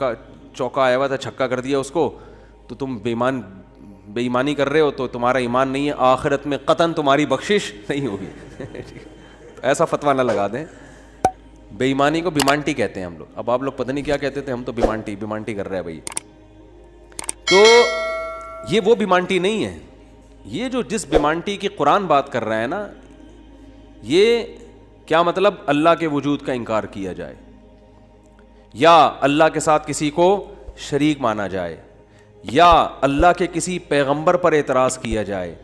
کا چوکا آیا ہوا تھا, چھکا کر دیا اس کو, تو تم بے ایمانی کر رہے ہو, تو تمہارا ایمان نہیں ہے, آخرت میں قطعاً تمہاری بخشش نہیں ہوگی. ایسا فتویٰ نہ لگا دیں. بے ایمانی کو بیمانٹی کہتے ہیں ہم لوگ. اب آپ لوگ پتہ نہیں کیا کہتے تھے, ہم تو بیمانٹی کر رہے ہیں بھائی. تو یہ وہ بیمانٹی نہیں ہے. یہ جو جس بیمانٹی کی قرآن بات کر رہا ہے نا, یہ کیا مطلب, اللہ کے وجود کا انکار کیا جائے, یا اللہ کے ساتھ کسی کو شریک مانا جائے, یا اللہ کے کسی پیغمبر پر اعتراض کیا جائے,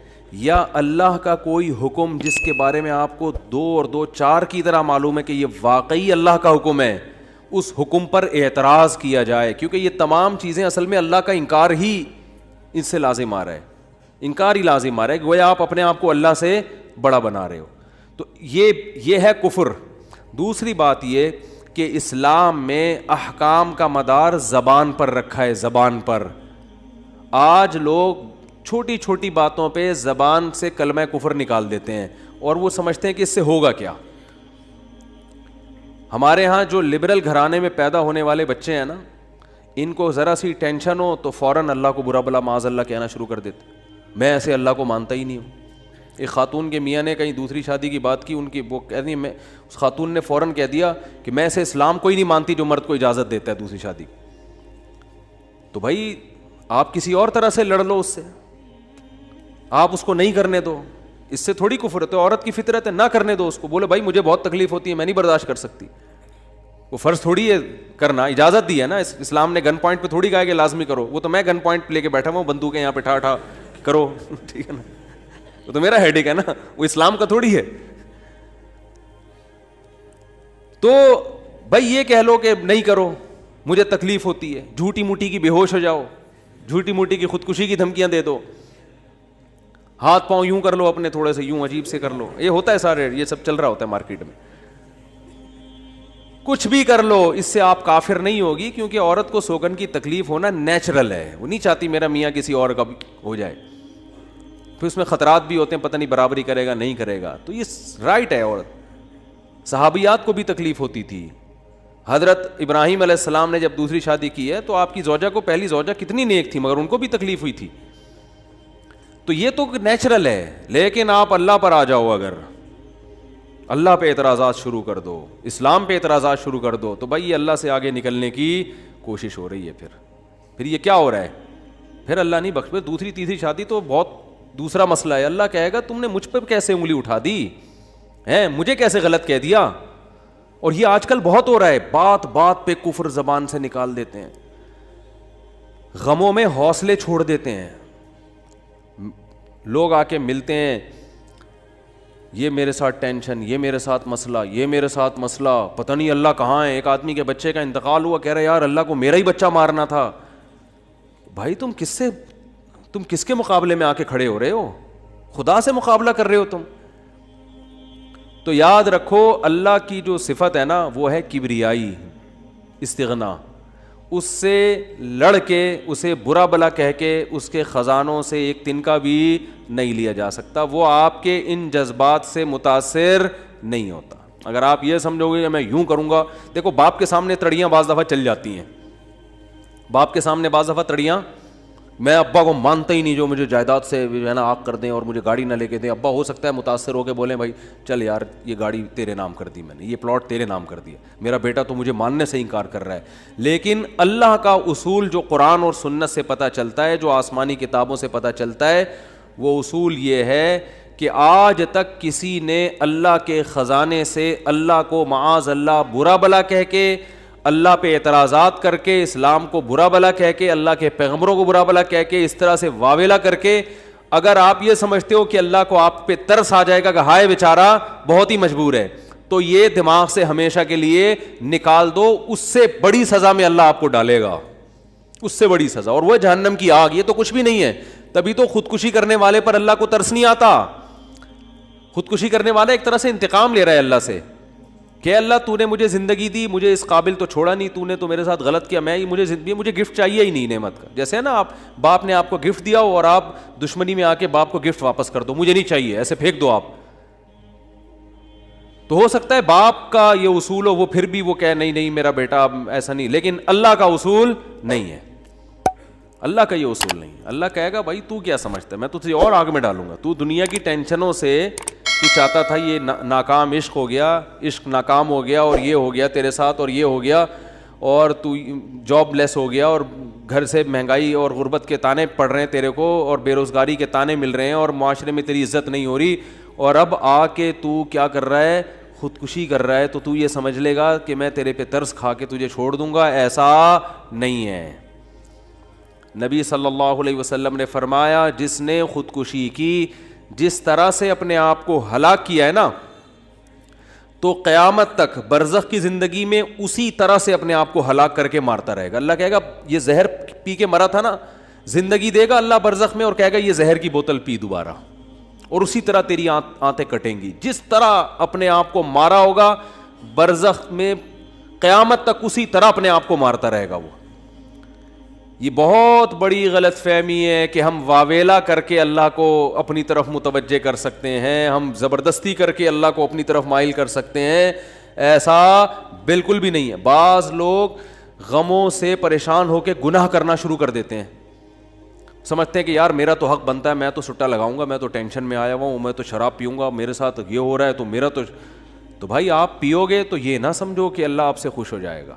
یا اللہ کا کوئی حکم جس کے بارے میں آپ کو 2 اور 2 4 کی طرح معلوم ہے کہ یہ واقعی اللہ کا حکم ہے, اس حکم پر اعتراض کیا جائے. کیونکہ یہ تمام چیزیں اصل میں اللہ کا انکار ہی اس سے لازم آ رہا ہے, انکار ہی لازم آ رہا ہے, گویا آپ اپنے آپ کو اللہ سے بڑا بنا رہے ہو. تو یہ ہے کفر. دوسری بات یہ کہ اسلام میں احکام کا مدار زبان پر رکھا ہے, زبان پر. آج لوگ چھوٹی چھوٹی باتوں پہ زبان سے کلمہ کفر نکال دیتے ہیں, اور وہ سمجھتے ہیں کہ اس سے ہوگا کیا. ہمارے ہاں جو لبرل گھرانے میں پیدا ہونے والے بچے ہیں نا, ان کو ذرا سی ٹینشن ہو تو فوراً اللہ کو برا بلا معاذ اللہ کہنا شروع کر دیتے. میں ایسے اللہ کو مانتا ہی نہیں ہوں. ایک خاتون کے میاں نے کہیں دوسری شادی کی بات کی, ان کی وہ کہہ دی, میں اس خاتون نے فوراً کہہ دیا کہ میں ایسے اسلام کو ہی نہیں مانتی جو مرد کو اجازت دیتا ہے دوسری شادی. تو بھائی آپ کسی اور طرح سے لڑ لو اس سے, آپ اس کو نہیں کرنے دو, اس سے تھوڑی کفر ہے. تو عورت کی فطرت ہے, نہ کرنے دو اس کو. بولے بھائی مجھے بہت تکلیف ہوتی ہے, میں نہیں برداشت کر سکتی. وہ فرض تھوڑی ہے کرنا, اجازت دی ہے نا. اسلام نے گن پوائنٹ پہ تھوڑی کہا کہ لازمی کرو. وہ تو میں گن پوائنٹ لے کے بیٹھا ہوں, بندوقیں یہاں پہ ٹھا کرو, ٹھیک ہے نا, وہ تو میرا ہیڈیک ہے نا, وہ اسلام کا تھوڑی ہے. تو بھائی یہ کہہ لو کہ نہیں کرو, مجھے تکلیف ہوتی ہے, جھوٹی موٹی کی بے ہوش ہو جاؤ, جھوٹی موٹی کی خودکشی کی دھمکیاں دے دو, ہاتھ پاؤں یوں کر لو اپنے تھوڑے سے, یوں عجیب سے کر لو. یہ ہوتا ہے سارے, یہ سب چل رہا ہوتا ہے مارکیٹ میں. کچھ بھی کر لو, اس سے آپ کافر نہیں ہوگی, کیونکہ عورت کو سوگن کی تکلیف ہونا نیچرل ہے. وہ نہیں چاہتی میرا میاں کسی اور کا ہو جائے. پھر اس میں خطرات بھی ہوتے ہیں, پتہ نہیں برابری کرے گا نہیں کرے گا. تو یہ رائٹ ہے. عورت صحابیات کو بھی تکلیف ہوتی تھی. حضرت ابراہیم علیہ السلام نے جب دوسری شادی کی ہے تو آپ کی زوجہ کو, پہلی زوجہ کتنی نیک تھی, مگر ان کو بھی تکلیف ہوئی تھی. تو یہ تو نیچرل ہے. لیکن آپ اللہ پر آ جاؤ, اگر اللہ پہ اعتراضات شروع کر دو, اسلام پہ اعتراضات شروع کر دو, تو بھائی یہ اللہ سے آگے نکلنے کی کوشش ہو رہی ہے. پھر یہ کیا ہو رہا ہے, پھر اللہ نہیں بخش. دوسری تیسری شادی تو بہت دوسرا مسئلہ ہے. اللہ کہے گا تم نے مجھ پہ کیسے انگلی اٹھا دی ہے, مجھے کیسے غلط کہہ دیا. اور یہ آج کل بہت ہو رہا ہے, بات بات پہ کفر زبان سے نکال دیتے ہیں, غموں میں حوصلے چھوڑ دیتے ہیں. لوگ آ کے ملتے ہیں, یہ میرے ساتھ ٹینشن, یہ میرے ساتھ مسئلہ, یہ میرے ساتھ مسئلہ, پتہ نہیں اللہ کہاں ہے. ایک آدمی کے بچے کا انتقال ہوا, کہہ رہا یار اللہ کو میرا ہی بچہ مارنا تھا. بھائی تم کس کے مقابلے میں آ کے کھڑے ہو رہے ہو, خدا سے مقابلہ کر رہے ہو تم. تو یاد رکھو اللہ کی جو صفت ہے نا وہ ہے کبریائی, استغنا. اس سے لڑ کے, اسے برا بلا کہہ کے, اس کے خزانوں سے ایک تنکا بھی نہیں لیا جا سکتا. وہ آپ کے ان جذبات سے متاثر نہیں ہوتا. اگر آپ یہ سمجھو گے کہ میں یوں کروں گا, دیکھو باپ کے سامنے تڑیاں بعض دفعہ چل جاتی ہیں. باپ کے سامنے بعض دفعہ تڑیاں, میں ابا کو مانتا ہی نہیں جو مجھے جائیداد سے جو ہے نا آگ کر دیں اور مجھے گاڑی نہ لے کے دیں. ابا ہو سکتا ہے متاثر ہو کے بولیں بھائی چل یار یہ گاڑی تیرے نام کر دی میں نے, یہ پلاٹ تیرے نام کر دیا, میرا بیٹا تو مجھے ماننے سے انکار کر رہا ہے. لیکن اللہ کا اصول جو قرآن اور سنت سے پتہ چلتا ہے, جو آسمانی کتابوں سے پتہ چلتا ہے, وہ اصول یہ ہے کہ آج تک کسی نے اللہ کے خزانے سے اللہ کو معاذ اللہ برا بلا کہہ کے, اللہ پہ اعتراضات کر کے, اسلام کو برا بلا کہہ کے, اللہ کے پیغمبروں کو برا بلا کہہ کے, اس طرح سے واویلا کر کے, اگر آپ یہ سمجھتے ہو کہ اللہ کو آپ پہ ترس آ جائے گا کہ ہائے بیچارہ بہت ہی مجبور ہے, تو یہ دماغ سے ہمیشہ کے لیے نکال دو. اس سے بڑی سزا میں اللہ آپ کو ڈالے گا, اس سے بڑی سزا, اور وہ جہنم کی آگ. یہ تو کچھ بھی نہیں ہے. تبھی تو خودکشی کرنے والے پر اللہ کو ترس نہیں آتا. خودکشی کرنے والا ایک طرح سے انتقام لے رہا ہے اللہ سے کہ اللہ تو نے مجھے زندگی دی, مجھے اس قابل تو چھوڑا نہیں, تو نے تو میرے ساتھ غلط کیا, مجھے گفٹ چاہیے ہی نہیں نعمت کا. جیسے ہے نا آپ باپ نے آپ کو گفٹ دیا ہو اور آپ دشمنی میں آ کے باپ کو گفٹ واپس کر دو, مجھے نہیں چاہیے, ایسے پھینک دو آپ. تو ہو سکتا ہے باپ کا یہ اصول ہو, وہ پھر بھی وہ کہے نہیں نہیں میرا بیٹا ایسا نہیں, لیکن اللہ کا اصول نہیں ہے, اللہ کا یہ اصول نہیں. اللہ کہے گا بھائی تو کیا سمجھتا ہے, میں تجھے اور آگ میں ڈالوں گا. تو دنیا کی ٹینشنوں سے تو چاہتا تھا یہ ناکام عشق ہو گیا, عشق ناکام ہو گیا, اور یہ ہو گیا تیرے ساتھ, اور یہ ہو گیا, اور تو جاب لیس ہو گیا, اور گھر سے مہنگائی اور غربت کے تانے پڑ رہے ہیں تیرے کو, اور بے روزگاری کے تانے مل رہے ہیں, اور معاشرے میں تیری عزت نہیں ہو رہی, اور اب آ کے تو کیا کر رہا ہے, خودکشی کر رہا ہے. تو یہ سمجھ لے گا کہ میں تیرے پہ ترس کھا کے تجھے چھوڑ دوں گا. ایسا نہیں ہے. نبی صلی اللہ علیہ وسلم نے فرمایا جس نے خودکشی کی, جس طرح سے اپنے آپ کو ہلاک کیا ہے نا, تو قیامت تک برزخ کی زندگی میں اسی طرح سے اپنے آپ کو ہلاک کر کے مارتا رہے گا. اللہ کہے گا یہ زہر پی کے مرا تھا نا, زندگی دے گا اللہ برزخ میں, اور کہے گا یہ زہر کی بوتل پی دوبارہ, اور اسی طرح تیری آنتیں کٹیں گی. جس طرح اپنے آپ کو مارا ہوگا برزخ میں, قیامت تک اسی طرح اپنے آپ کو مارتا رہے گا وہ. یہ بہت بڑی غلط فہمی ہے کہ ہم واویلا کر کے اللہ کو اپنی طرف متوجہ کر سکتے ہیں, ہم زبردستی کر کے اللہ کو اپنی طرف مائل کر سکتے ہیں. ایسا بالکل بھی نہیں ہے. بعض لوگ غموں سے پریشان ہو کے گناہ کرنا شروع کر دیتے ہیں, سمجھتے ہیں کہ یار میرا تو حق بنتا ہے, میں تو سٹا لگاؤں گا, میں تو ٹینشن میں آیا ہوا ہوں, میں تو شراب پیوں گا, میرے ساتھ یہ ہو رہا ہے تو میرا تو بھائی آپ پیو گے تو یہ نہ سمجھو کہ اللہ آپ سے خوش ہو جائے گا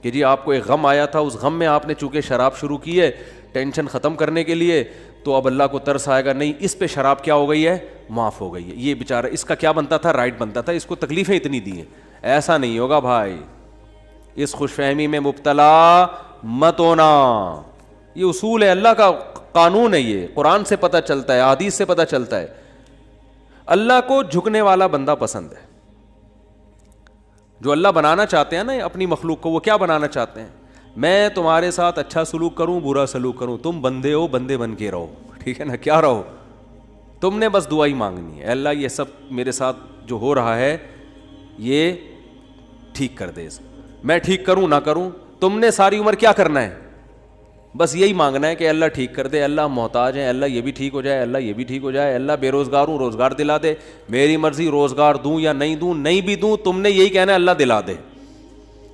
کہ جی آپ کو ایک غم آیا تھا, اس غم میں آپ نے چونکہ شراب شروع کی ہے ٹینشن ختم کرنے کے لیے, تو اب اللہ کو ترس آئے گا, نہیں اس پہ شراب کیا ہو گئی ہے, معاف ہو گئی ہے, یہ بیچارہ اس کا کیا بنتا تھا, رائٹ بنتا تھا, اس کو تکلیفیں اتنی دی ہیں. ایسا نہیں ہوگا بھائی, اس خوش فہمی میں مبتلا مت ہونا. یہ اصول ہے, اللہ کا قانون ہے, یہ قرآن سے پتہ چلتا ہے, حدیث سے پتہ چلتا ہے. اللہ کو جھکنے والا بندہ پسند ہے. جو اللہ بنانا چاہتے ہیں نا اپنی مخلوق کو, وہ کیا بنانا چاہتے ہیں, میں تمہارے ساتھ اچھا سلوک کروں برا سلوک کروں, تم بندے ہو, بندے بن کے رہو, ٹھیک ہے نا, کیا رہو, تم نے بس دعا ہی مانگنی ہے, اللہ یہ سب میرے ساتھ جو ہو رہا ہے یہ ٹھیک کر دے, میں ٹھیک کروں نہ کروں, تم نے ساری عمر کیا کرنا ہے, بس یہی مانگنا ہے کہ اللہ ٹھیک کر دے, اللہ محتاج ہیں, اللہ یہ بھی ٹھیک ہو جائے, اللہ یہ بھی ٹھیک ہو جائے, اللہ بے روزگار ہوں روزگار دلا دے, میری مرضی روزگار دوں یا نہیں دوں, نہیں بھی دوں تم نے یہی کہنا ہے اللہ دلا دے.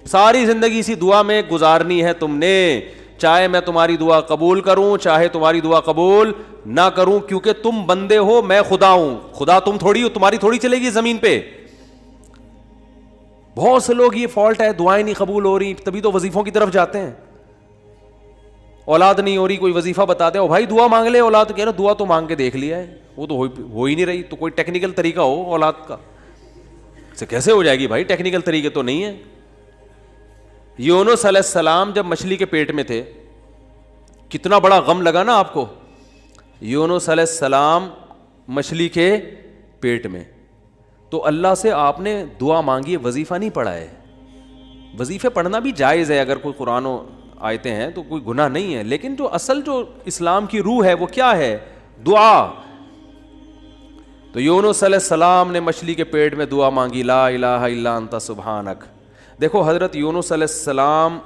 ساری زندگی اسی دعا میں گزارنی ہے تم نے, چاہے میں تمہاری دعا قبول کروں چاہے تمہاری دعا قبول نہ کروں, کیونکہ تم بندے ہو, میں خدا ہوں, خدا تم تھوڑی ہو, تمہاری تھوڑی چلے گی زمین پہ. بہت سے لوگ یہ فالٹ ہے, دعائیں نہیں قبول ہو رہی, تبھی تو وظیفوں کی طرف جاتے ہیں. اولاد نہیں ہو رہی, کوئی وظیفہ بتا دے, او بھائی دعا مانگ لے اولاد, کہہ رہا دعا تو مانگ کے دیکھ لیا ہے, وہ تو ہو ہی نہیں رہی, تو کوئی ٹیکنیکل طریقہ ہو اولاد کا, سے کیسے ہو جائے گی بھائی, ٹیکنیکل طریقے تو نہیں ہے. یونس علیہ السلام جب مچھلی کے پیٹ میں تھے, کتنا بڑا غم لگا نا آپ کو. یونس علیہ السلام مچھلی کے پیٹ میں, تو اللہ سے آپ نے دعا مانگی, وظیفہ نہیں پڑھا ہے. وظیفے پڑھنا بھی جائز ہے اگر کوئی قرآن و آیتیں ہیں تو کوئی گناہ نہیں ہے, لیکن جو اصل جو اسلام کی روح ہے وہ کیا ہے, دعا. تو یونس علیہ السلام نے مچھلی کے پیٹ میں دعا مانگی, لا الہ الا انت سبحانک. دیکھو حضرت یونس علیہ السلام,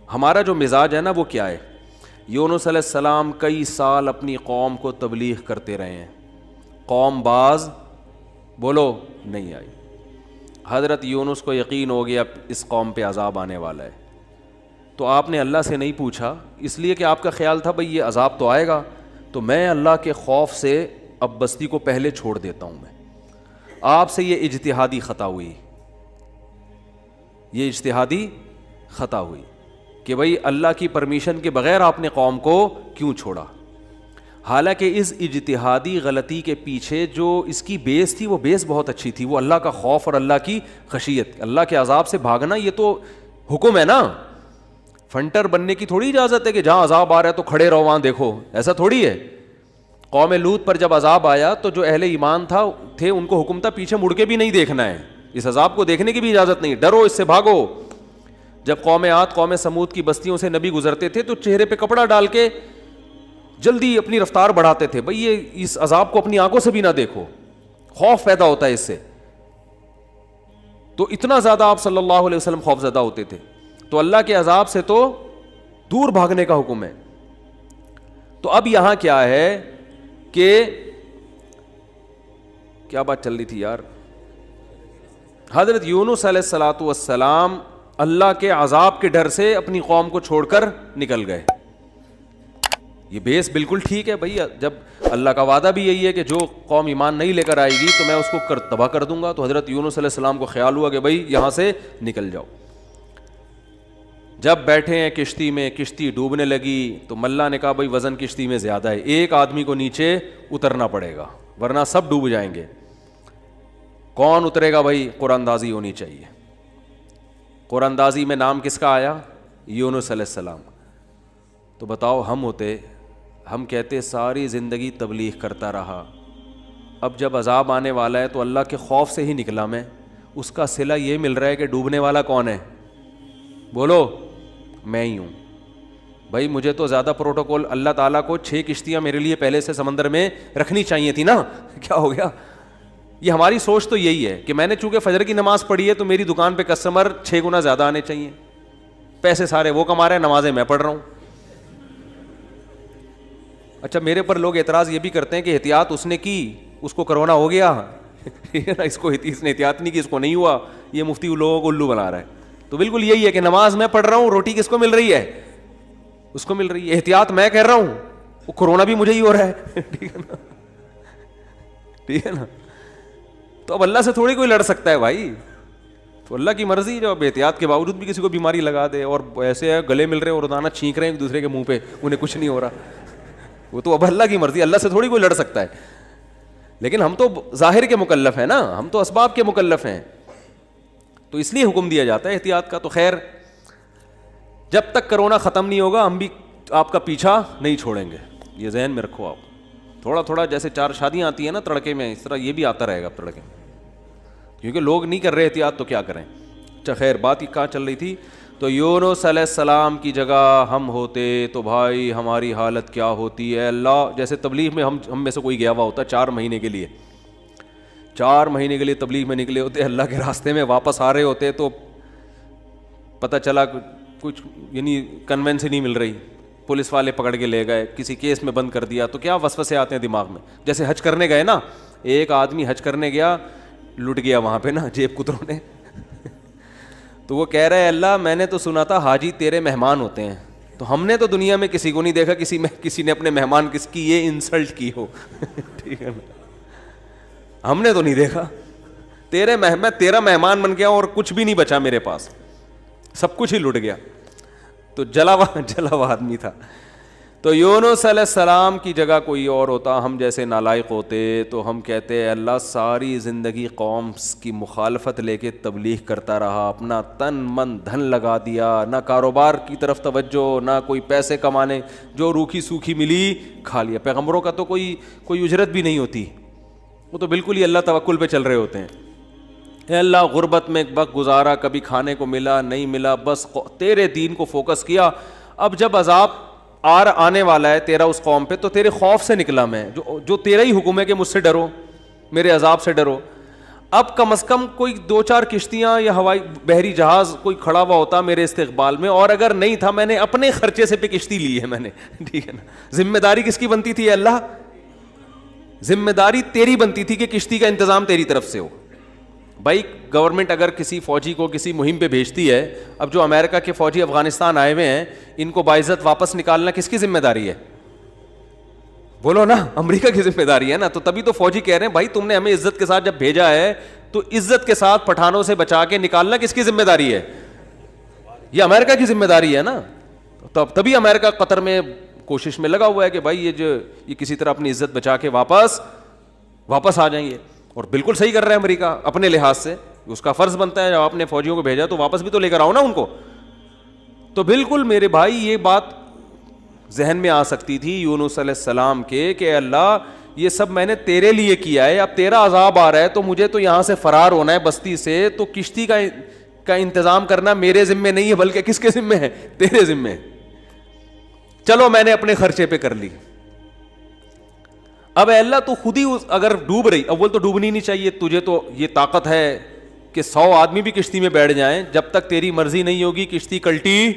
ہمارا جو مزاج ہے نا وہ کیا ہے, یونس علیہ السلام کئی سال اپنی قوم کو تبلیغ کرتے رہے ہیں, قوم باز بولو نہیں آئی. حضرت یونس کو یقین ہو گیا اس قوم پہ عذاب آنے والا ہے, تو آپ نے اللہ سے نہیں پوچھا, اس لیے کہ آپ کا خیال تھا بھئی یہ عذاب تو آئے گا, تو میں اللہ کے خوف سے اب بستی کو پہلے چھوڑ دیتا ہوں. میں آپ سے یہ اجتہادی خطا ہوئی, یہ اجتہادی خطا ہوئی کہ بھئی اللہ کی پرمیشن کے بغیر آپ نے قوم کو کیوں چھوڑا. حالانکہ اس اجتہادی غلطی کے پیچھے جو اس کی بیس تھی وہ بیس بہت اچھی تھی, وہ اللہ کا خوف اور اللہ کی خشیت, اللہ کے عذاب سے بھاگنا یہ تو حکم ہے نا. فنٹر بننے کی تھوڑی اجازت ہے کہ جہاں عذاب آ رہا ہے تو کھڑے رہو وہاں دیکھو, ایسا تھوڑی ہے. قوم لوط پر جب عذاب آیا تو جو اہل ایمان تھے ان کو حکم تھا پیچھے مڑ کے بھی نہیں دیکھنا ہے, اس عذاب کو دیکھنے کی بھی اجازت نہیں, ڈرو اس سے بھاگو. جب قوم عاد قوم سمود کی بستیوں سے نبی گزرتے تھے تو چہرے پہ کپڑا ڈال کے جلدی اپنی رفتار بڑھاتے تھے, بھئی یہ اس عذاب کو اپنی آنکھوں سے بھی نہ دیکھو, خوف پیدا ہوتا ہے اس سے. تو اتنا زیادہ آپ صلی اللہ علیہ وسلم خوف زدہ ہوتے تھے. تو اللہ کے عذاب سے تو دور بھاگنے کا حکم ہے. تو اب یہاں کیا ہے کہ کیا بات چل رہی تھی یار, حضرت یونس علیہ الصلاۃ والسلام اللہ کے عذاب کے ڈر سے اپنی قوم کو چھوڑ کر نکل گئے. یہ بیس بالکل ٹھیک ہے بھائی. جب اللہ کا وعدہ بھی یہی ہے کہ جو قوم ایمان نہیں لے کر آئے گی تو میں اس کو تباہ کر دوں گا, تو حضرت یونس علیہ السلام کو خیال ہوا کہ بھائی یہاں سے نکل جاؤ. جب بیٹھے ہیں کشتی میں, کشتی ڈوبنے لگی تو ملا نے کہا بھائی وزن کشتی میں زیادہ ہے, ایک آدمی کو نیچے اترنا پڑے گا ورنہ سب ڈوب جائیں گے. کون اترے گا بھائی؟ قرآن اندازی ہونی چاہیے. قرآن اندازی میں نام کس کا آیا؟ یونس علیہ السلام. تو بتاؤ ہم ہوتے, ہم کہتے ساری زندگی تبلیغ کرتا رہا, اب جب عذاب آنے والا ہے تو اللہ کے خوف سے ہی نکلا میں, اس کا صلہ یہ مل رہا ہے کہ ڈوبنے والا کون ہے؟ بولو, میں ہی ہوں. بھائی مجھے تو زیادہ پروٹوکول, اللہ تعالیٰ کو 6 کشتیاں میرے لیے پہلے سے سمندر میں رکھنی چاہیے تھی نا. کیا ہو گیا؟ یہ ہماری سوچ تو یہی ہے کہ میں نے چونکہ فجر کی نماز پڑھی ہے تو میری دکان پہ کسٹمر 6 گنا زیادہ آنے چاہیے. پیسے سارے وہ کما رہے ہیں, نمازیں میں پڑھ رہا ہوں. اچھا میرے پر لوگ اعتراض یہ بھی کرتے ہیں کہ احتیاط اس نے کی, اس کو کرونا ہو گیا, اس نے احتیاط نہیں کی, اس کو نہیں ہوا, یہ مفتی لوگوں کو الو بنا رہا ہے. تو بالکل یہی ہے کہ نماز میں پڑھ رہا ہوں, روٹی کس کو مل رہی ہے؟ اس کو مل رہی ہے. احتیاط میں کہہ رہا ہوں, وہ کرونا بھی مجھے ہی ہو رہا ہے. ٹھیک ہے نا, ٹھیک ہے نا. تو اب اللہ سے تھوڑی کوئی لڑ سکتا ہے بھائی, تو اللہ کی مرضی. جو اب احتیاط کے باوجود بھی کسی کو بیماری لگا دے, اور ایسے ہے گلے مل رہے ہیں اور روزانہ چھینک رہے ہیں ایک دوسرے کے منہ پہ, انہیں کچھ نہیں ہو رہا, وہ تو اب اللہ کی مرضی. اللہ سے تھوڑی کوئی لڑ سکتا ہے. لیکن ہم تو ظاہر کے مکلف ہیں نا, ہم تو اسباب کے مکلف ہیں, تو اس لیے حکم دیا جاتا ہے احتیاط کا. تو خیر, جب تک کرونا ختم نہیں ہوگا ہم بھی آپ کا پیچھا نہیں چھوڑیں گے, یہ ذہن میں رکھو آپ. تھوڑا تھوڑا جیسے 4 شادیاں آتی ہیں نا تڑکے میں, اس طرح یہ بھی آتا رہے گا تڑکے میں, کیونکہ لوگ نہیں کر رہے احتیاط تو کیا کریں. اچھا خیر, بات کہاں چل رہی تھی؟ تو یونس علیہ السلام کی جگہ ہم ہوتے تو بھائی ہماری حالت کیا ہوتی ہے. اللہ, جیسے تبلیغ میں ہم میں سے کوئی گیا ہوا ہوتا 4 مہینے کے لیے, 4 مہینے کے لیے تبلیغ میں نکلے ہوتے, اللہ کے راستے میں واپس آ رہے ہوتے تو پتہ چلا کچھ یعنی کنوینس ہی نہیں مل رہی, پولیس والے پکڑ کے لے گئے, کسی کیس میں بند کر دیا, تو کیا وسوسے آتے ہیں دماغ میں. جیسے حج کرنے گئے نا, ایک آدمی حج کرنے گیا, لٹ گیا وہاں پہ نا جیب کتروں نے, تو وہ کہہ رہے اللہ میں نے تو سنا تھا حاجی تیرے مہمان ہوتے ہیں, تو ہم نے تو دنیا میں کسی کو نہیں دیکھا کسی نے اپنے مہمان کس کی یہ انسلٹ کی ہو. ٹھیک ہے نا, ہم نے تو نہیں دیکھا. میں تیرا مہمان بن گیا اور کچھ بھی نہیں بچا میرے پاس, سب کچھ ہی لٹ گیا. تو جلا ہوا آدمی تھا. تو یونس علیہ السلام کی جگہ کوئی اور ہوتا, ہم جیسے نالائق ہوتے, تو ہم کہتے ہیں اللہ ساری زندگی قوم کی مخالفت لے کے تبلیغ کرتا رہا, اپنا تن من دھن لگا دیا, نہ کاروبار کی طرف توجہ, نہ کوئی پیسے کمانے, جو روکھی سوکھی ملی کھا لیا. پیغمبروں کا تو کوئی اجرت بھی نہیں ہوتی, وہ تو بالکل ہی اللہ توکل پہ چل رہے ہوتے ہیں. اے اللہ غربت میں وقت گزارا, کبھی کھانے کو ملا نہیں ملا, بس تیرے دین کو فوکس کیا. اب جب عذاب آنے والا ہے تیرا اس قوم پہ, تو تیرے خوف سے نکلا میں, جو تیرا ہی حکم ہے کہ مجھ سے ڈرو, میرے عذاب سے ڈرو. اب کم از کم کوئی 2-4 کشتیاں یا ہوائی بحری جہاز کوئی کھڑا ہوا ہوتا میرے استقبال میں, اور اگر نہیں تھا میں نے اپنے خرچے سے پہ کشتی لی ہے میں نے. ٹھیک ہے نا, ذمہ داری کس کی بنتی تھی؟ اللہ, ذمہ داری تیری بنتی تھی کہ کشتی کا انتظام تیری طرف سے ہو. بھائی گورنمنٹ اگر کسی فوجی کو کسی مہم پہ بھیجتی ہے, اب جو امریکہ کے فوجی افغانستان آئے ہوئے ہیں ان کو باعزت واپس نکالنا کس کی ذمہ داری ہے؟ بولو نا, امریکہ کی ذمہ داری ہے نا. تو تبھی تو فوجی کہہ رہے ہیں بھائی تم نے ہمیں عزت کے ساتھ جب بھیجا ہے تو عزت کے ساتھ پٹھانوں سے بچا کے نکالنا کس کی ذمہ داری ہے؟ یہ امریکہ کی ذمہ داری ہے نا. تبھی امریکہ قطر میں کوشش میں لگا ہوا ہے کہ بھائی یہ کسی طرح اپنی عزت بچا کے واپس آ جائیں گے. اور بالکل صحیح کر رہا ہے امریکہ اپنے لحاظ سے, اس کا فرض بنتا ہے جب آپ نے فوجیوں کو بھیجا تو واپس بھی تو لے کر آؤ نا ان کو. تو بالکل میرے بھائی یہ بات ذہن میں آ سکتی تھی یونس علیہ السلام کے کہ اللہ یہ سب میں نے تیرے لیے کیا ہے, اب تیرا عذاب آ رہا ہے تو مجھے تو یہاں سے فرار ہونا ہے بستی سے, تو کشتی کا انتظام کرنا میرے ذمے نہیں ہے بلکہ کس کے ذمے ہے؟ تیرے ذمے. چلو میں نے اپنے خرچے پہ کر لی. اب اللہ تو خود ہی اگر ڈوب رہی, اول تو ڈوبنی نہیں چاہیے, تجھے تو یہ طاقت ہے کہ 100 آدمی بھی کشتی میں بیٹھ جائیں, جب تک تیری مرضی نہیں ہوگی کشتی کلٹی,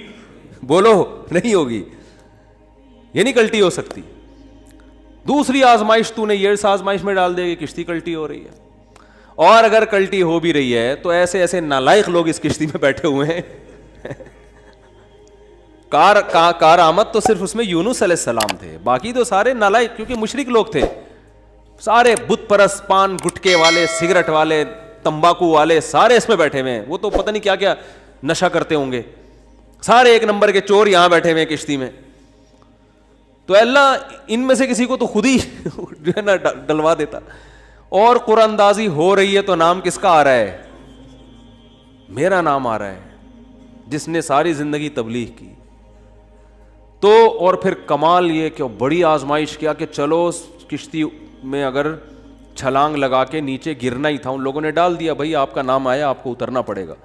بولو, نہیں ہوگی, یہ نہیں کلٹی ہو سکتی. دوسری آزمائش تو نے یہ آزمائش میں ڈال دے کہ کشتی کلٹی ہو رہی ہے. اور اگر کلٹی ہو بھی رہی ہے تو ایسے ایسے نالائق لوگ اس کشتی میں بیٹھے ہوئے ہیں. کار آمد تو صرف اس میں یونس علیہ السلام تھے, باقی تو سارے نالائق, کیونکہ مشرک لوگ تھے سارے, بت پرست, پان گٹکے والے, سگریٹ والے, تمباکو والے, سارے اس میں بیٹھے ہوئے ہیں. وہ تو پتہ نہیں کیا کیا نشہ کرتے ہوں گے, سارے ایک نمبر کے چور یہاں بیٹھے ہوئے ہیں کشتی میں. تو اللہ ان میں سے کسی کو تو خود ہی جو ہے نا ڈلوا دیتا. اور قرآن اندازی ہو رہی ہے تو نام کس کا آ رہا ہے؟ میرا نام آ رہا ہے, جس نے ساری زندگی تبلیغ کی. تو اور پھر کمال یہ کہ بڑی آزمائش کیا کہ چلو کشتی میں اگر چھلانگ لگا کے نیچے گرنا ہی تھا, ان لوگوں نے ڈال دیا, بھائی آپ کا نام آیا, آپ کو اترنا پڑے گا.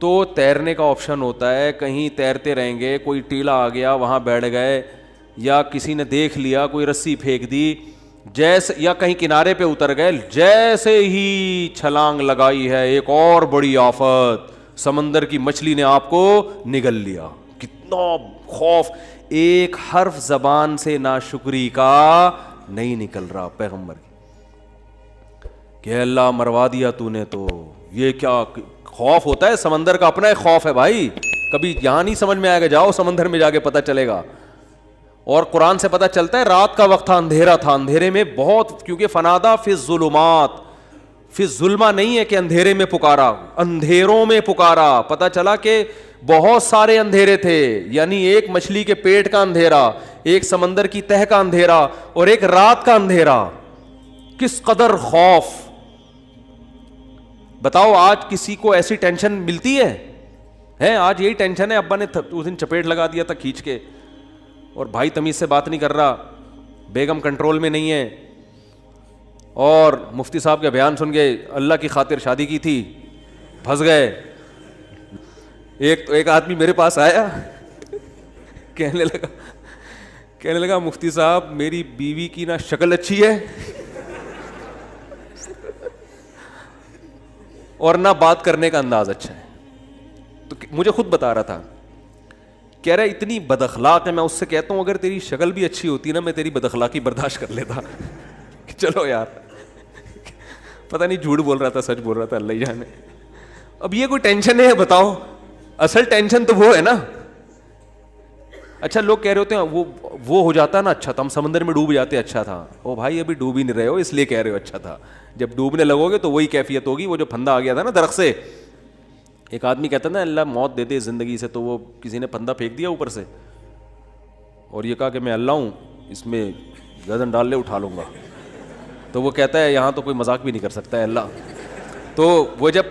تو تیرنے کا آپشن ہوتا ہے, کہیں تیرتے رہیں گے, کوئی ٹیلا آ گیا وہاں بیٹھ گئے, یا کسی نے دیکھ لیا کوئی رسی پھینک دی, جیسے یا کہیں کنارے پہ اتر گئے, جیسے ہی چھلانگ لگائی ہے ایک اور بڑی آفت, سمندر کی مچھلی نے آپ کو نگل لیا. کتنا خوف, ایک حرف زبان سے ناشکری کا نہیں نکل رہا پیغمبر کی, کہ اللہ مروا دیا تو نے. تو یہ کیا خوف ہوتا ہے, سمندر کا اپنا ایک خوف ہے بھائی, کبھی یہاں نہیں سمجھ میں آئے گا, جاؤ سمندر میں جا کے پتہ چلے گا. اور قرآن سے پتہ چلتا ہے رات کا وقت تھا, اندھیرا تھا, اندھیرے میں بہت, کیونکہ فنادا فی الظلمات, فی الظلمہ نہیں ہے کہ اندھیرے میں پکارا, اندھیروں میں پکارا. پتہ چلا کہ بہت سارے اندھیرے تھے, یعنی ایک مچھلی کے پیٹ کا اندھیرا, ایک سمندر کی تہ کا اندھیرا, اور ایک رات کا اندھیرا. کس قدر خوف. بتاؤ آج کسی کو ایسی ٹینشن ملتی ہے؟ آج یہی ٹینشن ہے. ابا نے اس دن چپیٹ لگا دیا تھا کھینچ کے, اور بھائی تمیز سے بات نہیں کر رہا, بیگم کنٹرول میں نہیں ہے, اور مفتی صاحب کا بیان سن کے اللہ کی خاطر شادی کی تھی, پھنس گئے. ایک آدمی میرے پاس آیا, کہنے لگا مفتی صاحب میری بیوی کی نا شکل اچھی ہے اور نہ بات کرنے کا انداز اچھا ہے. تو مجھے خود بتا رہا تھا, کہہ رہا اتنی بد اخلاق ہے. میں اس سے کہتا ہوں اگر تیری شکل بھی اچھی ہوتی نا, میں تیری بد اخلاقی برداشت کر لیتا. چلو یار, پتہ نہیں جھوٹ بول رہا تھا سچ بول رہا تھا, اللہ ہی جانے. اب یہ کوئی ٹینشن ہے بتاؤ؟ اصل ٹینشن تو وہ ہے نا. اچھا لوگ کہہ رہے ہوتے ہیں وہ ہو جاتا نا اچھا تھا, ہم سمندر میں ڈوب جاتے اچھا تھا. او بھائی ابھی ڈوب ہی نہیں رہے ہو اس لیے کہہ رہے ہو اچھا تھا. جب ڈوبنے لگو گے تو وہی کیفیت ہوگی. وہ جو پھندا آ گیا تھا نا درخت سے, ایک آدمی کہتا نا اللہ موت دے دے زندگی سے, تو وہ کسی نے پھندا پھینک دیا اوپر سے اور یہ کہا کہ میں اللہ ہوں, اس میں گردن ڈال لے اٹھا لوں گا. تو وہ کہتا ہے یہاں تو کوئی مذاق بھی نہیں کر سکتا ہے اللہ. تو وہ جب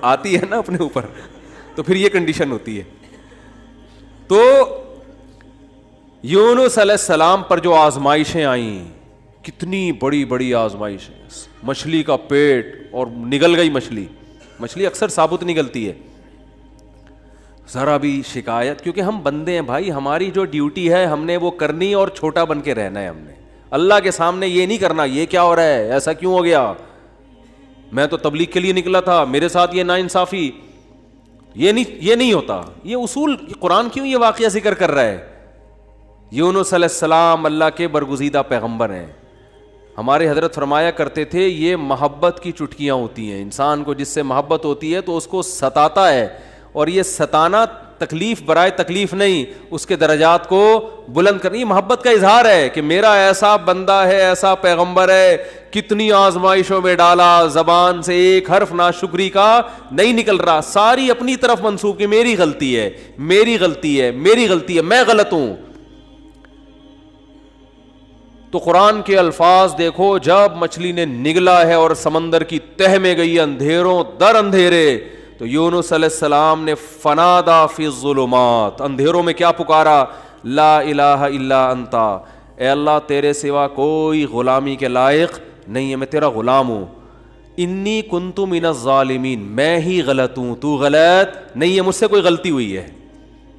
آتی ہے نا اپنے اوپر تو پھر یہ کنڈیشن ہوتی ہے. تو یونس علیہ السلام پر جو آزمائشیں آئیں, کتنی بڑی بڑی آزمائشیں, مچھلی کا پیٹ اور نگل گئی مچھلی. مچھلی اکثر ثابت نگلتی ہے, ذرا بھی شکایت, کیونکہ ہم بندے ہیں بھائی, ہماری جو ڈیوٹی ہے ہم نے وہ کرنی اور چھوٹا بن کے رہنا ہے. ہم نے اللہ کے سامنے یہ نہیں کرنا یہ کیا ہو رہا ہے, ایسا کیوں ہو گیا, میں تو تبلیغ کے لیے نکلا تھا, میرے ساتھ یہ ناانصافی. یہ نہیں ہوتا. یہ اصول قرآن کیوں یہ واقعہ ذکر کر رہا ہے؟ یونس علیہ السلام اللہ کے برگزیدہ پیغمبر ہیں. ہمارے حضرت فرمایا کرتے تھے یہ محبت کی چٹکیاں ہوتی ہیں. انسان کو جس سے محبت ہوتی ہے تو اس کو ستاتا ہے, اور یہ ستانا تکلیف برائے تکلیف نہیں, اس کے درجات کو بلند کرنا. یہ محبت کا اظہار ہے کہ میرا ایسا بندہ ہے, ایسا پیغمبر ہے, کتنی آزمائشوں میں ڈالا, زبان سے ایک حرف ناشکری کا نہیں نکل رہا, ساری اپنی طرف منسوب کہ میری غلطی ہے, میری غلطی ہے, میری غلطی ہے, میں غلط ہوں. تو قرآن کے الفاظ دیکھو, جب مچھلی نے نگلا ہے اور سمندر کی تہ میں گئی اندھیروں در اندھیرے, تو یونس علیہ السلام نے فنادا فی الظلمات, اندھیروں میں کیا پکارا, لا الہ الا انتا, اے اللہ تیرے سوا کوئی غلامی کے لائق نہیں ہے, میں تیرا غلام ہوں. انی کنت من الظالمین, میں ہی غلط ہوں, تو غلط نہیں ہے, مجھ سے کوئی غلطی ہوئی ہے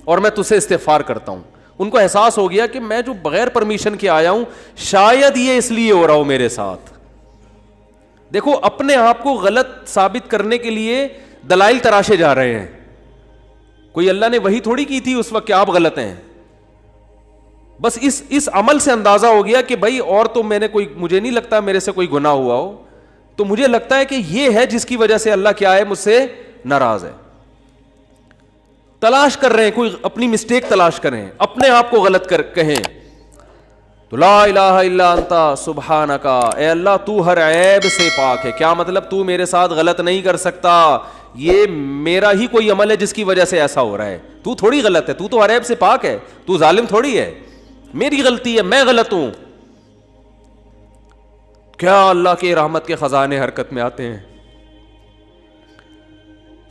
اور میں تجھ سے استغفار کرتا ہوں. ان کو احساس ہو گیا کہ میں جو بغیر پرمیشن کے آیا ہوں, شاید یہ اس لیے ہو رہا ہو میرے ساتھ. دیکھو اپنے آپ کو غلط ثابت کرنے کے لیے دلائل تراشے جا رہے ہیں. کوئی اللہ نے وہی تھوڑی کی تھی اس وقت کہ آپ غلط ہیں. بس اس عمل سے اندازہ ہو گیا کہ بھائی اور تو میں نے کوئی, مجھے نہیں لگتا میرے سے کوئی گناہ ہوا ہو, تو مجھے لگتا ہے کہ یہ ہے جس کی وجہ سے اللہ کیا ہے، مجھ سے ناراض ہے. تلاش کر رہے ہیں، کوئی اپنی مسٹیک تلاش کریں، اپنے آپ کو غلط کہیں تو لا الہ الا انت سبحانک، اے اللہ تو ہر عیب سے پاک ہے. کیا مطلب؟ تو میرے ساتھ غلط نہیں کر سکتا، یہ میرا ہی کوئی عمل ہے جس کی وجہ سے ایسا ہو رہا ہے. تو تھوڑی غلط ہے، تو ہر عیب سے پاک ہے، تو ظالم تھوڑی ہے، میری غلطی ہے، میں غلط ہوں. کیا اللہ کے رحمت کے خزانے حرکت میں آتے ہیں.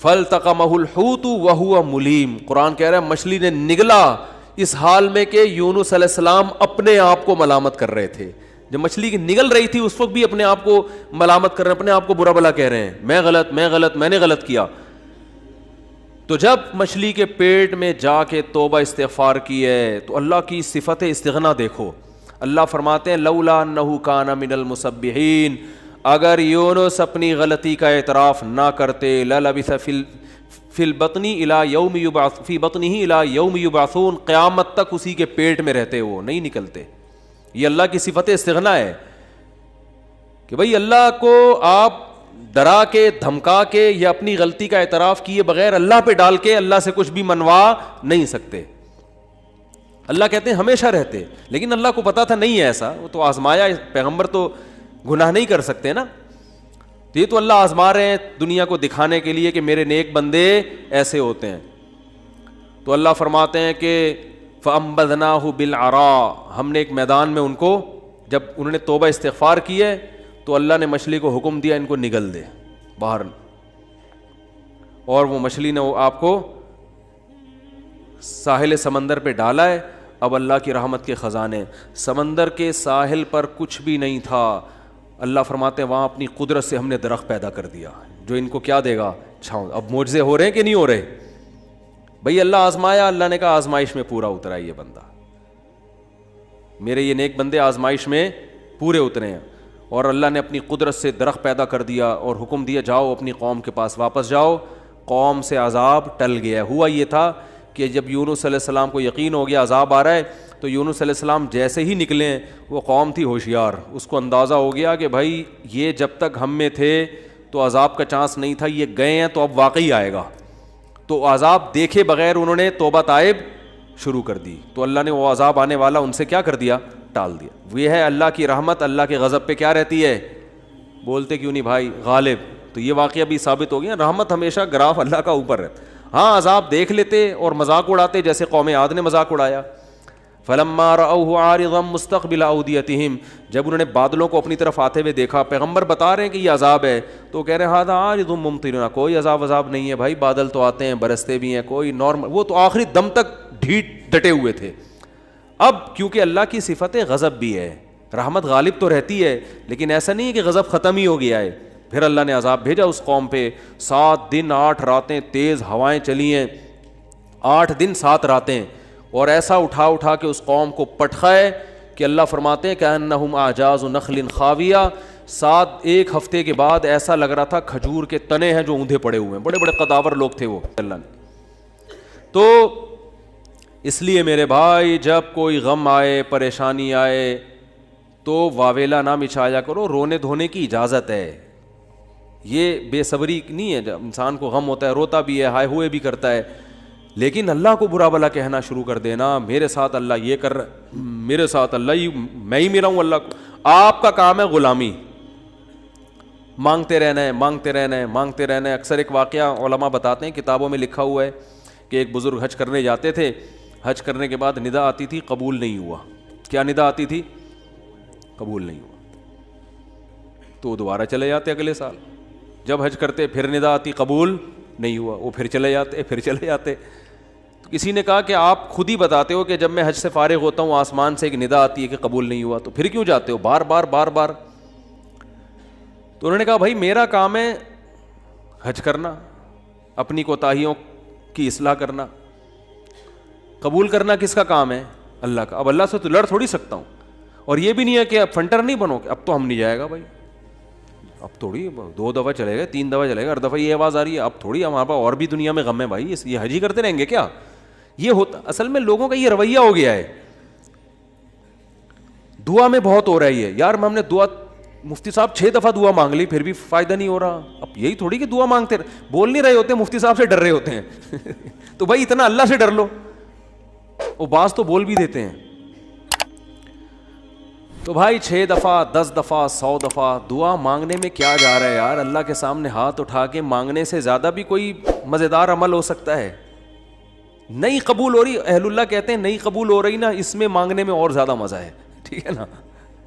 فَالْتَقَمَهُ الْحُوتُ وَهُوَ مُلِيمٌ، قرآن کہہ رہا ہے مچھلی نے نگلا اس حال میں کہ یونس علیہ السلام اپنے آپ کو ملامت کر رہے تھے. جب مچھلی کی نگل رہی تھی اس وقت بھی اپنے آپ کو ملامت کر رہے ہیں، اپنے آپ کو برا بلا کہہ رہے ہیں، میں غلط، میں نے غلط کیا. تو جب مچھلی کے پیٹ میں جا کے توبہ استغفار کی ہے تو اللہ کی صفت استغنا دیکھو. اللہ فرماتے ہیں لولا انہ کان من المسبحین، اگر یونس اپنی غلطی کا اعتراف نہ کرتے للبث فی البطن الی یوم یبعث فی بطنہ الی یوم یبعثون، قیامت تک اسی کے پیٹ میں رہتے، وہ نہیں نکلتے. یہ اللہ کی صفت استغنا ہے کہ بھئی اللہ کو آپ ڈرا کے دھمکا کے یا اپنی غلطی کا اعتراف کیے بغیر اللہ پہ ڈال کے اللہ سے کچھ بھی منوا نہیں سکتے. اللہ کہتے ہیں ہمیشہ رہتے، لیکن اللہ کو پتا تھا نہیں ہے ایسا، وہ تو آزمایا. پیغمبر تو گناہ نہیں کر سکتے نا، تو یہ تو اللہ آزما رہے ہیں دنیا کو دکھانے کے لیے کہ میرے نیک بندے ایسے ہوتے ہیں. تو اللہ فرماتے ہیں کہ فَأَنبَذْنَاهُ بِالْعَرَاءِ، ہم نے ایک میدان میں ان کو، جب انہوں نے توبہ استغفار کی ہے تو اللہ نے مچھلی کو حکم دیا ان کو نگل دے باہر، اور وہ مچھلی نے آپ کو ساحل سمندر پہ ڈالا ہے. اب اللہ کی رحمت کے خزانے، سمندر کے ساحل پر کچھ بھی نہیں تھا. اللہ فرماتے ہیں وہاں اپنی قدرت سے ہم نے درخت پیدا کر دیا جو ان کو کیا دے گا، چھاؤں. اب معجزے ہو رہے ہیں کہ نہیں ہو رہے؟ بھئی اللہ آزمایا، اللہ نے کہا آزمائش میں پورا اترا یہ بندہ، میرے یہ نیک بندے آزمائش میں پورے اترے ہیں. اور اللہ نے اپنی قدرت سے درخت پیدا کر دیا اور حکم دیا جاؤ اپنی قوم کے پاس واپس جاؤ. قوم سے عذاب ٹل گیا. ہوا یہ تھا کہ جب یونس علیہ السلام کو یقین ہو گیا عذاب آ رہا ہے تو یونس علیہ السلام جیسے ہی نکلے، وہ قوم تھی ہوشیار، اس کو اندازہ ہو گیا کہ بھائی یہ جب تک ہم میں تھے تو عذاب کا چانس نہیں تھا، یہ گئے ہیں تو اب واقعی آئے گا. تو عذاب دیکھے بغیر انہوں نے توبہ تائب شروع کر دی، تو اللہ نے وہ عذاب آنے والا ان سے کیا کر دیا، ٹال دیا. یہ ہے اللہ کی رحمت. اللہ کے غضب پہ کیا رہتی ہے، بولتے کیوں نہیں بھائی، غالب. تو یہ واقعہ بھی ثابت ہو گیا، رحمت ہمیشہ گراف اللہ کا اوپر رہتا. ہاں عذاب دیکھ لیتے اور مذاق اڑاتے، جیسے قوم عاد نے مذاق اڑایا. فلما رأوه عارضا مستقبل اودیتہم، جب انہوں نے بادلوں کو اپنی طرف آتے ہوئے دیکھا، پیغمبر بتا رہے ہیں کہ یہ عذاب ہے، تو کہہ رہے ہیں ھذا عارض ممطرنا، کوئی عذاب نہیں ہے بھائی، بادل تو آتے ہیں برستے بھی ہیں، کوئی نارمل. وہ تو آخری دم تک ڈٹے ہوئے تھے. اب کیونکہ اللہ کی صفت غضب بھی ہے، رحمت غالب تو رہتی ہے، لیکن ایسا نہیں ہے کہ غضب ختم ہی ہو گیا ہے. پھر اللہ نے عذاب بھیجا اس قوم پہ. 7 دن 8 راتیں تیز ہوائیں چلی ہیں، 8 دن 7 راتیں، اور ایسا اٹھا کے اس قوم کو پٹخائے کہ اللہ فرماتے ہیں کأنہم اعجاز نخل خاویہ. 1 ہفتے کے بعد ایسا لگ رہا تھا کھجور کے تنے ہیں جو اوندھے پڑے ہوئے ہیں. بڑے بڑے قداور لوگ تھے وہ. اللہ نے تو اس لیے میرے بھائی جب کوئی غم آئے، پریشانی آئے تو واویلا نہ مچایا کرو، رونے دھونے کی اجازت ہے. یہ بے صبری نہیں ہے، جب انسان کو غم ہوتا ہے روتا بھی ہے، ہائے ہوئے بھی کرتا ہے، لیکن اللہ کو برا بلا کہنا شروع کر دینا، میرے ساتھ اللہ یہ کر رہا، میرے ساتھ اللہ میں ہی میرا ہوں اللہ کو. آپ کا کام ہے غلامی، مانگتے رہنا ہے، مانگتے رہنا ہے، مانگتے رہنا ہے. اکثر ایک واقعہ علماء بتاتے ہیں، کتابوں میں لکھا ہوا ہے کہ ایک بزرگ حج کرنے جاتے تھے، حج کرنے کے بعد ندا آتی تھی قبول نہیں ہوا. کیا ندا آتی تھی؟ قبول نہیں ہوا. تو وہ دوبارہ چلے جاتے اگلے سال. جب حج کرتے پھر ندا آتی قبول نہیں ہوا، وہ پھر چلے جاتے. تو کسی نے کہا کہ آپ خود ہی بتاتے ہو کہ جب میں حج سے فارغ ہوتا ہوں آسمان سے ایک ندا آتی ہے کہ قبول نہیں ہوا، تو پھر کیوں جاتے ہو بار بار. تو انہوں نے کہا بھائی میرا کام ہے حج کرنا، اپنی کوتاہیوں کی اصلاح کرنا، قبول کرنا کس کا کام ہے؟ اللہ کا. اب اللہ سے تو لڑ تھوڑی سکتا ہوں. اور یہ بھی نہیں ہے کہ اب فنٹر نہیں بنو کہ اب تو ہم نہیں جائے گا بھائی، اب تھوڑی 2 دفعہ چلے گا، 3 دفعہ چلے گا، ہر دفعہ یہ آواز آ رہی ہے اب تھوڑی ہمارے پاس اور بھی دنیا میں غم ہے بھائی، یہ حج ہی کرتے رہیں گے کیا؟ یہ ہوتا اصل میں لوگوں کا یہ رویہ ہو گیا ہے. دعا میں بہت ہو رہی ہے یار، ہم نے دعا مفتی صاحب 6 دفعہ دعا مانگ لی پھر بھی فائدہ نہیں ہو رہا. اب یہی تھوڑی کہ دعا مانگتے بول نہیں رہے ہوتے, مفتی صاحب سے ڈر رہے ہوتے ہیں تو بھائی اتنا اللہ سے ڈر لو. وہ بعض تو بول بھی دیتے ہیں. تو بھائی 6 دفعہ 10 دفعہ 100 دفعہ دعا مانگنے میں کیا جا رہا ہے یار. اللہ کے سامنے ہاتھ اٹھا کے مانگنے سے زیادہ بھی کوئی مزیدار عمل ہو سکتا ہے. نہیں قبول ہو رہی, اہل اللہ کہتے ہیں نہیں قبول ہو رہی نا, اس میں مانگنے میں اور زیادہ مزہ ہے. ٹھیک ہے نا,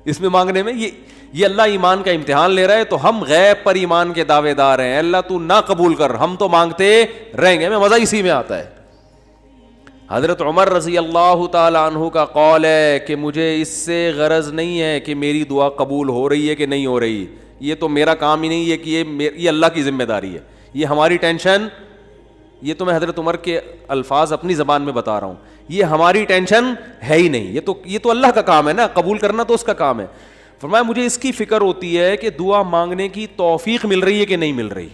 اس میں مانگنے میں یہ اللہ ایمان کا امتحان لے رہا ہے. تو ہم غیب پر ایمان کے دعوے دار ہیں. اللہ تو نہ قبول کر, ہم تو مانگتے رہیں گے. ہمیں مزہ اسی میں آتا ہے. حضرت عمر رضی اللہ تعالی عنہ کا قول ہے کہ مجھے اس سے غرض نہیں ہے کہ میری دعا قبول ہو رہی ہے کہ نہیں ہو رہی, یہ تو میرا کام ہی نہیں ہے کہ یہ اللہ کی ذمہ داری ہے, یہ ہماری ٹینشن. یہ تو میں حضرت عمر کے الفاظ اپنی زبان میں بتا رہا ہوں, یہ ہماری ٹینشن ہے ہی نہیں. یہ تو اللہ کا کام ہے نا, قبول کرنا تو اس کا کام ہے. فرمایا مجھے اس کی فکر ہوتی ہے کہ دعا مانگنے کی توفیق مل رہی ہے کہ نہیں مل رہی.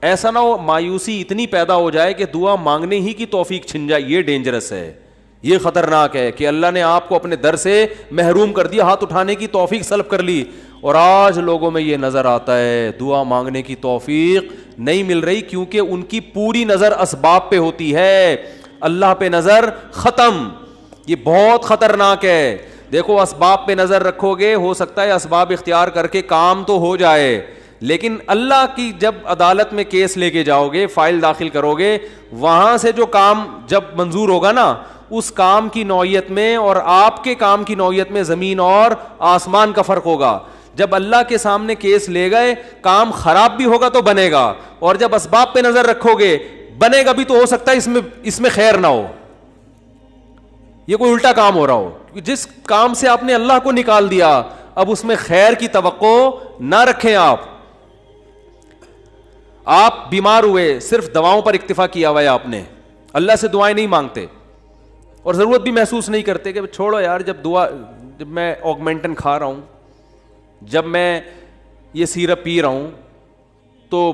ایسا نہ ہو مایوسی اتنی پیدا ہو جائے کہ دعا مانگنے ہی کی توفیق چھن جائے. یہ ڈینجرس ہے, یہ خطرناک ہے کہ اللہ نے آپ کو اپنے در سے محروم کر دیا, ہاتھ اٹھانے کی توفیق سلب کر لی. اور آج لوگوں میں یہ نظر آتا ہے دعا مانگنے کی توفیق نہیں مل رہی کیونکہ ان کی پوری نظر اسباب پہ ہوتی ہے, اللہ پہ نظر ختم. یہ بہت خطرناک ہے. دیکھو اسباب پہ نظر رکھو گے, ہو سکتا ہے اسباب اختیار کر کے کام تو ہو جائے, لیکن اللہ کی جب عدالت میں کیس لے کے جاؤ گے, فائل داخل کرو گے, وہاں سے جو کام جب منظور ہوگا نا, اس کام کی نوعیت میں اور آپ کے کام کی نوعیت میں زمین اور آسمان کا فرق ہوگا. جب اللہ کے سامنے کیس لے گئے, کام خراب بھی ہوگا تو بنے گا, اور جب اسباب پہ نظر رکھو گے بنے گا بھی تو ہو سکتا ہے اس میں خیر نہ ہو, یہ کوئی الٹا کام ہو رہا ہو. جس کام سے آپ نے اللہ کو نکال دیا اب اس میں خیر کی توقع نہ رکھیں. آپ بیمار ہوئے, صرف دواؤں پر اکتفا کیا ہوا ہے آپ نے, اللہ سے دعائیں نہیں مانگتے اور ضرورت بھی محسوس نہیں کرتے کہ چھوڑو یار, جب میں آگمنٹن کھا رہا ہوں, جب میں یہ سیرپ پی رہا ہوں تو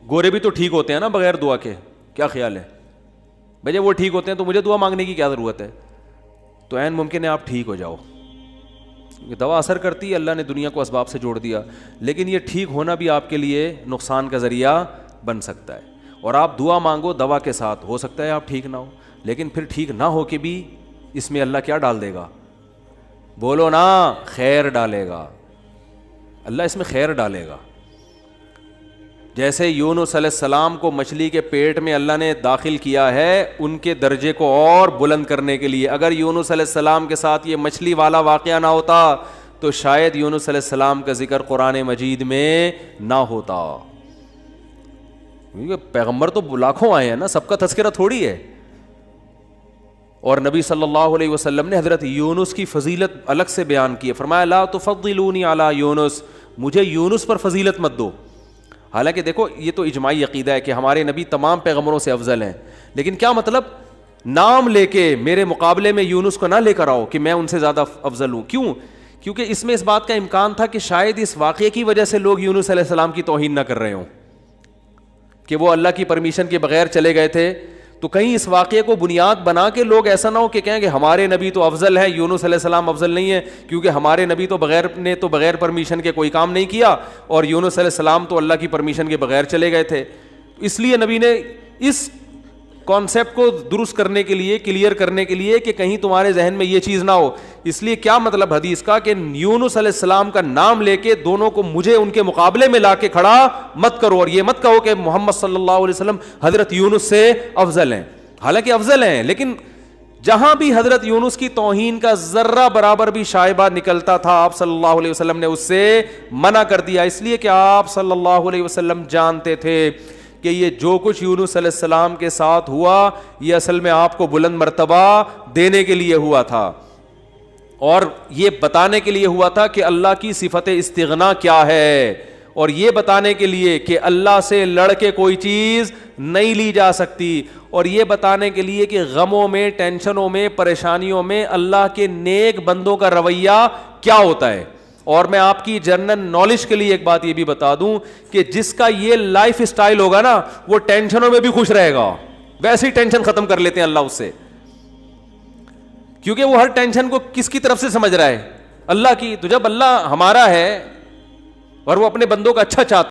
گورے بھی تو ٹھیک ہوتے ہیں نا بغیر دعا کے. کیا خیال ہے بھائی, وہ ٹھیک ہوتے ہیں تو مجھے دعا مانگنے کی کیا ضرورت ہے. تو عین ممکن ہے آپ ٹھیک ہو جاؤ, دوا اثر کرتی ہے, اللہ نے دنیا کو اسباب سے جوڑ دیا, لیکن یہ ٹھیک ہونا بھی آپ کے لیے نقصان کا ذریعہ بن سکتا ہے. اور آپ دعا مانگو دوا کے ساتھ, ہو سکتا ہے آپ ٹھیک نہ ہو, لیکن پھر ٹھیک نہ ہو کے بھی اس میں اللہ کیا ڈال دے گا, بولو نا, خیر ڈالے گا. اللہ اس میں خیر ڈالے گا. جیسے یونس علیہ السلام کو مچھلی کے پیٹ میں اللہ نے داخل کیا ہے ان کے درجے کو اور بلند کرنے کے لیے. اگر یونس علیہ السلام کے ساتھ یہ مچھلی والا واقعہ نہ ہوتا تو شاید یونس علیہ السلام کا ذکر قرآن مجید میں نہ ہوتا. پیغمبر تو لاکھوں آئے ہیں نا, سب کا تذکرہ تھوڑی ہے. اور نبی صلی اللہ علیہ وسلم نے حضرت یونس کی فضیلت الگ سے بیان کی ہے. فرمایا لا تفضلونی علی یونس, مجھے یونس پر فضیلت مت دو. حالانکہ دیکھو یہ تو اجماعی عقیدہ ہے کہ ہمارے نبی تمام پیغمبروں سے افضل ہیں, لیکن کیا مطلب نام لے کے میرے مقابلے میں یونس کو نہ لے کر آؤ کہ میں ان سے زیادہ افضل ہوں. کیوں؟ کیونکہ اس میں اس بات کا امکان تھا کہ شاید اس واقعے کی وجہ سے لوگ یونس علیہ السلام کی توہین نہ کر رہے ہوں کہ وہ اللہ کی پرمیشن کے بغیر چلے گئے تھے. تو کہیں اس واقعے کو بنیاد بنا کے لوگ ایسا نہ ہو کہ کہیں کہ ہمارے نبی تو افضل ہے, یونس علیہ السلام افضل نہیں ہے, کیونکہ ہمارے نبی تو بغیر پرمیشن کے کوئی کام نہیں کیا اور یونس علیہ السلام تو اللہ کی پرمیشن کے بغیر چلے گئے تھے. اس لیے نبی نے اس کانسیپٹ کو درست کرنے کے لیے, کلیئر کرنے کے لیے کہ کہیں تمہارے ذہن میں یہ چیز نہ ہو, اس لیے کیا مطلب حدیث کا کہ یونس علیہ السلام کا نام لے کے دونوں کو مجھے ان کے مقابلے میں لا کے کھڑا مت کرو, اور یہ مت کہو کہ محمد صلی اللہ علیہ وسلم حضرت یونس سے افضل ہیں. حالانکہ افضل ہیں, لیکن جہاں بھی حضرت یونس کی توہین کا ذرہ برابر بھی شائبہ نکلتا تھا آپ صلی اللہ علیہ وسلم نے اس سے منع کر دیا. اس لیے کہ آپ صلی اللہ علیہ وسلم جانتے تھے کہ یہ جو کچھ یونس علیہ السلام کے ساتھ ہوا یہ اصل میں آپ کو بلند مرتبہ دینے کے لیے ہوا تھا, اور یہ بتانے کے لیے ہوا تھا کہ اللہ کی صفت استغنا کیا ہے, اور یہ بتانے کے لیے کہ اللہ سے لڑ کے کوئی چیز نہیں لی جا سکتی, اور یہ بتانے کے لیے کہ غموں میں, ٹینشنوں میں, پریشانیوں میں اللہ کے نیک بندوں کا رویہ کیا ہوتا ہے. اور میں آپ کی جنرل نالج کے لیے ایک بات یہ بھی بتا دوں کہ جس کا یہ لائف اسٹائل ہوگا نا وہ ٹینشنوں میں بھی خوش رہے گا. ویسے ہی ٹینشن ختم کر لیتے ہیں اللہ اس سے, کیونکہ وہ ہر ٹینشن کو کس کی طرف سے سمجھ رہا ہے, اللہ کی. تو جب اللہ ہمارا ہے اور وہ اپنے بندوں کا اچھا چاہتا